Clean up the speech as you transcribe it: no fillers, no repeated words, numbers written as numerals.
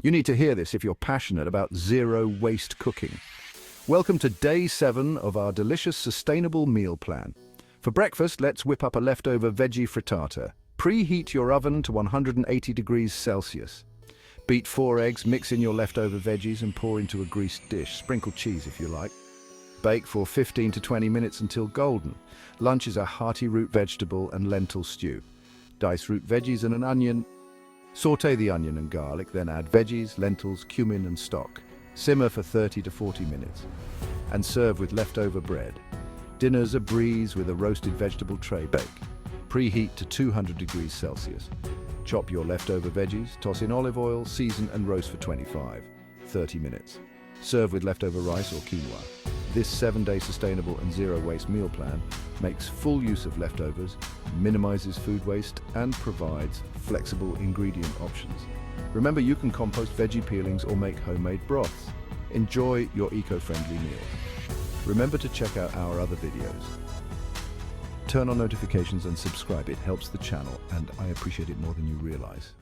You need to hear this if you're passionate about zero-waste cooking. Welcome to day 7 of our delicious sustainable meal plan. For breakfast, let's whip up a leftover veggie frittata. Preheat your oven to 180 degrees Celsius. Beat 4 eggs, mix in your leftover veggies and pour into a greased dish. Sprinkle cheese if you like. Bake for 15 to 20 minutes until golden. Lunch is a hearty root vegetable and lentil stew. Dice root veggies and an onion. Sauté the onion and garlic, then add veggies, lentils, cumin and stock. Simmer for 30 to 40 minutes. And serve with leftover bread. Dinner's a breeze with a roasted vegetable tray bake. Preheat to 200 degrees Celsius. Chop your leftover veggies, toss in olive oil, season and roast for 25-30 minutes. Serve with leftover rice or quinoa. This 7-day sustainable and zero-waste meal plan makes full use of leftovers, minimizes food waste, and provides flexible ingredient options. Remember, you can compost veggie peelings or make homemade broths. Enjoy your eco-friendly meals. Remember to check out our other videos. Turn on notifications and subscribe. It helps the channel, and I appreciate it more than you realize.